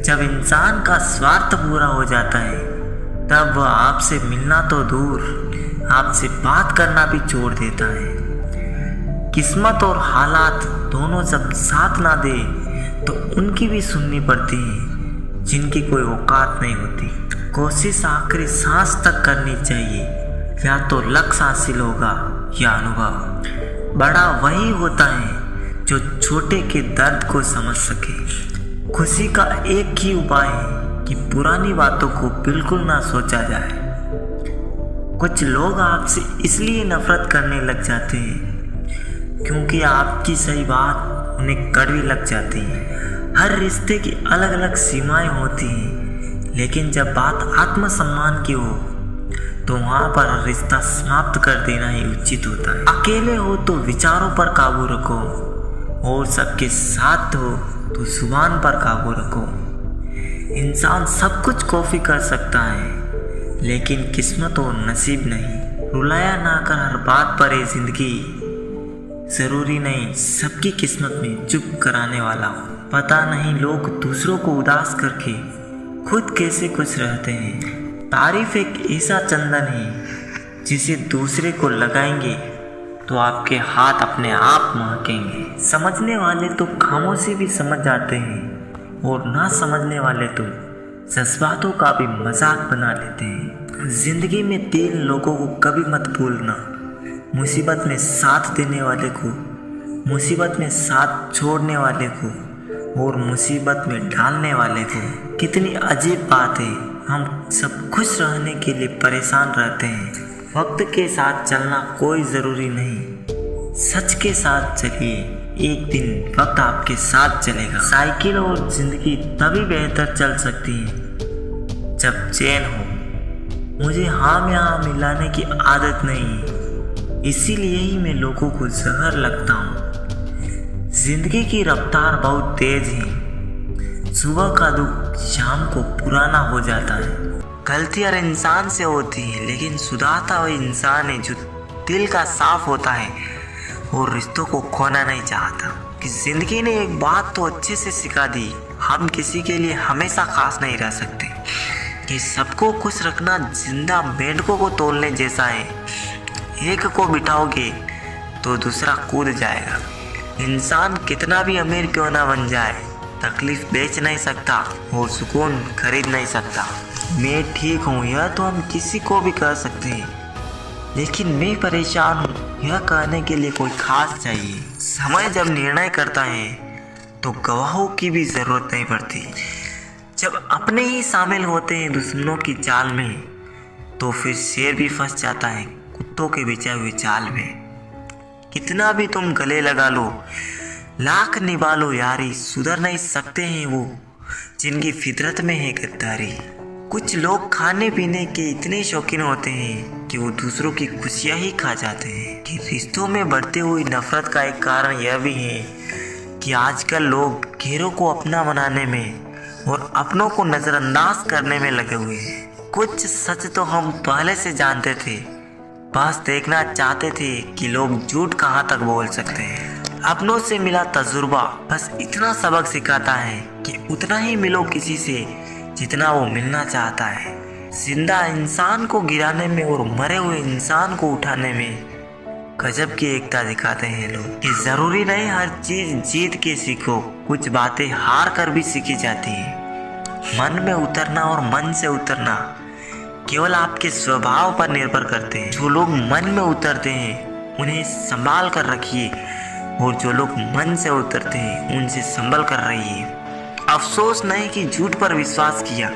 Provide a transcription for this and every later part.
जब इंसान का स्वार्थ पूरा हो जाता है तब वह आपसे मिलना तो दूर, आपसे बात करना भी छोड़ देता है। किस्मत और हालात दोनों जब साथ ना दे तो उनकी भी सुननी पड़ती है जिनकी कोई औकात नहीं होती। कोशिश आखिरी सांस तक करनी चाहिए, या तो लक्ष्य हासिल होगा या अनुभव। बड़ा वही होता है जो छोटे के दर्द को समझ सके। खुशी का एक ही उपाय है कि पुरानी बातों को बिल्कुल ना सोचा जाए। कुछ लोग आपसे इसलिए नफरत करने लग जाते हैं क्योंकि आपकी सही बात उन्हें कड़वी लग जाती है। हर रिश्ते की अलग अलग सीमाएं होती हैं, लेकिन जब बात आत्मसम्मान की हो तो वहाँ पर रिश्ता समाप्त कर देना ही उचित होता है। अकेले हो तो विचारों पर काबू रखो, और सबके साथ हो तो जुबान पर काबू रखो। इंसान सब कुछ कॉपी कर सकता है, लेकिन किस्मत और नसीब नहीं। रुलाया ना कर हर बात पर ये जिंदगी, जरूरी नहीं सबकी किस्मत में चुप कराने वाला हो। पता नहीं लोग दूसरों को उदास करके खुद कैसे खुश रहते हैं। तारीफ एक ऐसा चंदन है जिसे दूसरे को लगाएंगे तो आपके हाथ अपने आप महकेंगे। समझने वाले तो खामोशी भी समझ जाते हैं, और ना समझने वाले तो जज्बातों का भी मजाक बना लेते हैं। जिंदगी में 3 लोगों को कभी मत भूलना, मुसीबत में साथ देने वाले को, मुसीबत में साथ छोड़ने वाले को, और मुसीबत में डालने वाले को। कितनी अजीब बात है, हम सब खुश रहने के लिए परेशान रहते हैं। वक्त के साथ चलना कोई ज़रूरी नहीं, सच के साथ चलिए, एक दिन वक्त आपके साथ चलेगा। साइकिल और ज़िंदगी तभी बेहतर चल सकती है जब चैन हो। मुझे हाम यहाँ मिलाने की आदत नहीं, इसीलिए ही मैं लोगों को जहर लगता हूँ। जिंदगी की रफ्तार बहुत तेज है, सुबह का दुख शाम को पुराना हो जाता है। गलती हर इंसान से होती है, लेकिन सुधारता हुआ इंसान है जो दिल का साफ होता है और रिश्तों को खोना नहीं चाहता। कि जिंदगी ने एक बात तो अच्छे से सिखा दी, हम किसी के लिए हमेशा खास नहीं रह सकते। कि सबको खुश रखना जिंदा मेंढकों को तोलने जैसा है, एक को बिठाओगे तो दूसरा कूद जाएगा। इंसान कितना भी अमीर क्यों ना बन जाए, तकलीफ बेच नहीं सकता और सुकून खरीद नहीं सकता। मैं ठीक हूँ यह तो हम किसी को भी कह सकते हैं, लेकिन मैं परेशान हूँ यह कहने के लिए कोई खास चाहिए। समय जब निर्णय करता है तो गवाहों की भी ज़रूरत नहीं पड़ती। जब अपने ही शामिल होते हैं दुश्मनों की चाल में, तो फिर शेर भी फंस जाता है कुत्तों के बिछाए हुए जाल में। कितना भी तुम गले लगा लो, लाख निभा लो यारी, सुधर नहीं सकते हैं वो जिनकी फितरत में है गद्दारी। कुछ लोग खाने पीने के इतने शौकीन होते हैं कि वो दूसरों की खुशियाँ ही खा जाते हैं। कि रिश्तों में बढ़ती हुई नफरत का एक कारण यह भी है कि आजकल लोग गैरों को अपना बनाने में और अपनों को नज़रअंदाज करने में लगे हुए हैं। कुछ सच तो हम पहले से जानते थे, बस देखना चाहते थे कि लोग झूठ कहाँ तक बोल सकते हैं। अपनों से मिला तजुर्बा बस इतना सबक सिखाता है कि उतना ही मिलो किसी से जितना वो मिलना चाहता है। जिंदा इंसान को गिराने में और मरे हुए इंसान को उठाने में गजब की एकता दिखाते हैं लोग। कि जरूरी नहीं हर चीज जीत के सीखो, कुछ बातें हार कर भी सीखी जाती है। मन में उतरना और मन से उतरना केवल आपके स्वभाव पर निर्भर करते हैं। जो लोग मन में उतरते हैं उन्हें संभाल कर रखिए, और जो लोग मन से उतरते हैं उनसे संभल कर रहिए। अफसोस नहीं कि झूठ पर विश्वास किया,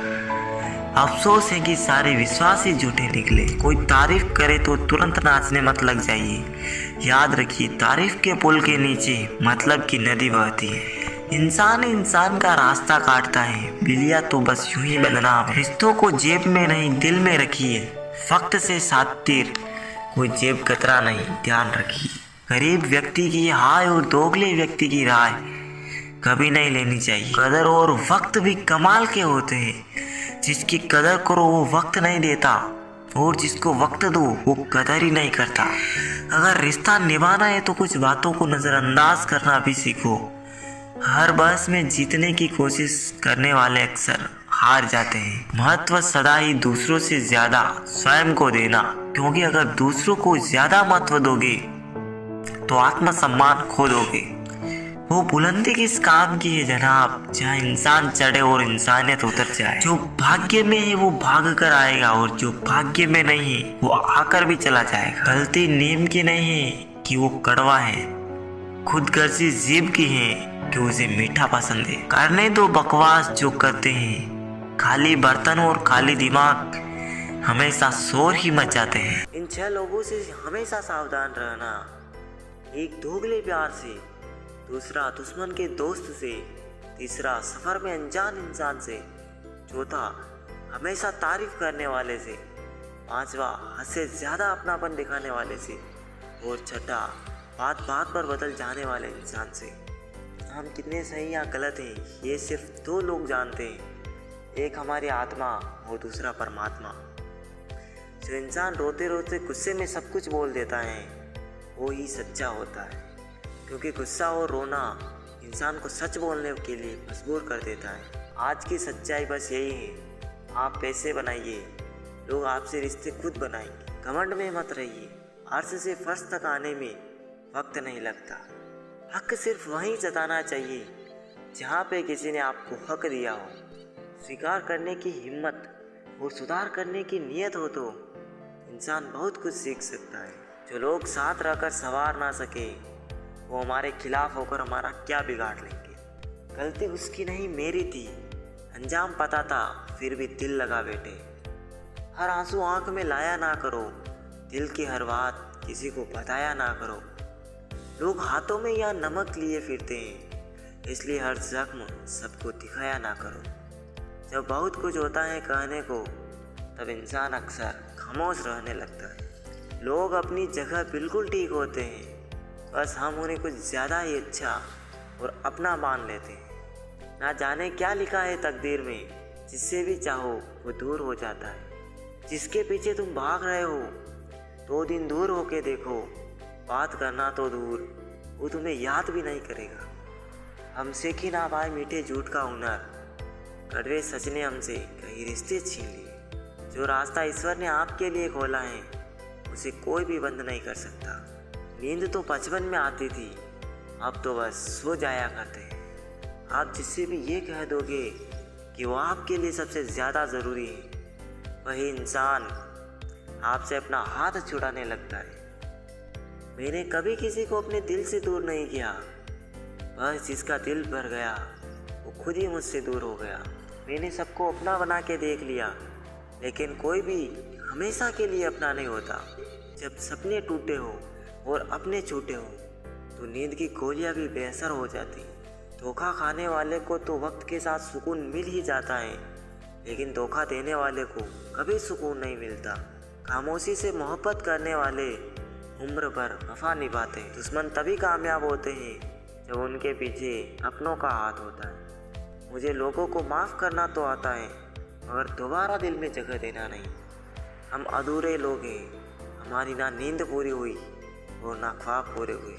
अफसोस है कि सारे विश्वास ही झूठे निकले। कोई तारीफ करे तो तुरंत नाचने मत लग जाइए। याद रखिए, तारीफ के पुल के नीचे मतलब की नदी बहती है। इंसान का रास्ता काटता है, बिल्लियाँ तो बस यूं ही बदनाम है। रिश्तों को जेब में नहीं दिल में रखिए, वक्त से साथ तीर कोई जेब कतरा नहीं, ध्यान रखिए। गरीब व्यक्ति की हाय और दोगले व्यक्ति की राय कभी नहीं लेनी चाहिए। कदर और वक्त भी कमाल के होते हैं। जिसकी कदर करो वो वक्त नहीं देता, और जिसको वक्त दो वो कदर ही नहीं करता। अगर रिश्ता निभाना है तो कुछ बातों को नज़रअंदाज करना भी सीखो। हर बहस में जीतने की कोशिश करने वाले अक्सर हार जाते हैं। महत्व सदा ही दूसरों से ज्यादा स्वयं को देना, क्योंकि अगर दूसरों को ज्यादा महत्व दोगे तो आत्मसम्मान खो दोगे। वो बुलंदी किस काम की है जनाब, जहाँ इंसान चढ़े और इंसानियत उतर जाए। जो भाग्य में है वो भाग कर आएगा, और जो भाग्य में नहीं है वो आकर भी चला जाएगा। गलती नीम की नहीं है कि वो कड़वा है, खुदगर्जी जीभ की है कि उसे मीठा पसंद है। करने दो बकवास जो करते हैं, खाली बर्तन और खाली दिमाग हमेशा शोर ही मचाते हैं। इन 6 लोगों से हमेशा सावधान रहना। एक दोगले प्यार से, दूसरा दुश्मन के दोस्त से, तीसरा सफर में अनजान इंसान से, चौथा हमेशा तारीफ करने वाले से, पांचवा हद से ज्यादा अपनापन दिखाने वाले से, और छठा बात बात पर बदल जाने वाले इंसान से। हम कितने सही या गलत हैं ये सिर्फ 2 लोग जानते हैं, एक हमारी आत्मा और दूसरा परमात्मा। जो इंसान रोते रोते गुस्से में सब कुछ बोल देता है वो ही सच्चा होता है, क्योंकि गुस्सा और रोना इंसान को सच बोलने के लिए मजबूर कर देता है। आज की सच्चाई बस यही है, आप पैसे बनाइए, लोग आपसे रिश्ते खुद बनाएंगे। घमंड में मत रहिए, अर्श से फर्श तक आने में वक्त नहीं लगता। हक सिर्फ वहीं जताना चाहिए जहाँ पे किसी ने आपको हक दिया हो। स्वीकार करने की हिम्मत और सुधार करने की नीयत हो तो इंसान बहुत कुछ सीख सकता है। जो लोग साथ रहकर संवार ना सके वो हमारे खिलाफ होकर हमारा क्या बिगाड़ लेंगे। गलती उसकी नहीं मेरी थी, अंजाम पता था फिर भी दिल लगा बैठे। हर आंसू आंख में लाया ना करो, दिल की हर बात किसी को बताया ना करो। लोग हाथों में या नमक लिए फिरते हैं, इसलिए हर जख्म सबको दिखाया ना करो। जब बहुत कुछ होता है कहने को तब इंसान अक्सर खामोश रहने लगता है। लोग अपनी जगह बिल्कुल ठीक होते हैं, बस हम उन्हें कुछ ज़्यादा ही अच्छा और अपना मान लेते हैं। ना जाने क्या लिखा है तकदीर में, जिससे भी चाहो वो दूर हो जाता है। जिसके पीछे तुम भाग रहे हो 2 दिन दूर होके देखो, बात करना तो दूर वो तुम्हें याद भी नहीं करेगा। हमसे की ना पाए मीठे झूठ का हुनर, कड़वे सच ने हमसे कई रिश्ते छीन लिए। जो रास्ता ईश्वर ने आपके लिए खोला है उसे कोई भी बंद नहीं कर सकता। नींद तो बचपन में आती थी, अब तो बस सो जाया करते हैं। आप जिससे भी ये कह दोगे कि वो आपके लिए सबसे ज़्यादा ज़रूरी है, वही इंसान आपसे अपना हाथ छुड़ाने लगता है। मैंने कभी किसी को अपने दिल से दूर नहीं किया, बस जिसका दिल भर गया वो खुद ही मुझसे दूर हो गया। मैंने सबको अपना बना के देख लिया, लेकिन कोई भी हमेशा के लिए अपना नहीं होता। जब सपने टूटे हो और अपने छूटे हो तो नींद की गोलियां भी बेअसर हो जाती। धोखा खाने वाले को तो वक्त के साथ सुकून मिल ही जाता है, लेकिन धोखा देने वाले को कभी सुकून नहीं मिलता। खामोशी से मोहब्बत करने वाले उम्र भर वफा निभाते। दुश्मन तभी कामयाब होते हैं जब उनके पीछे अपनों का हाथ होता है। मुझे लोगों को माफ़ करना तो आता है, मगर दोबारा दिल में जगह देना नहीं। हम अधूरे लोग हैं, हमारी ना नींद पूरी हुई और ना ख्वाब पूरे हुए।